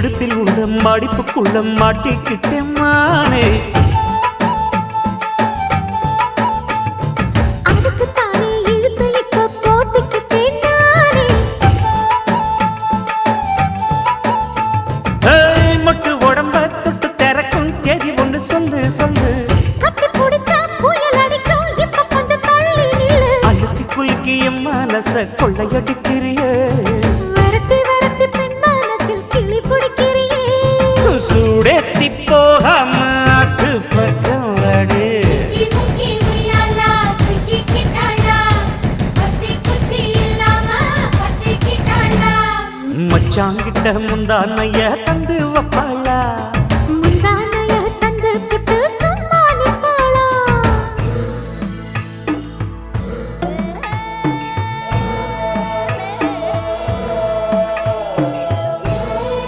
இடுப்பில் உள்ள மடிப்புக்குள்ள மாட்டிக்கிட்டேன் மானே. மொட்டு உடம்ப தொட்டு திறக்கும் தேதி ஒன்று சொல்லு சொல்லு. அழுத்தி குலுக்கி என் மனச கொள்ளையடிக்கிறியே. சூடேத்தி போகாம ஆட்டு பக்கம் வாடு. மச்சாங்கிட்ட முந்தானைய தந்து வப்பாளா.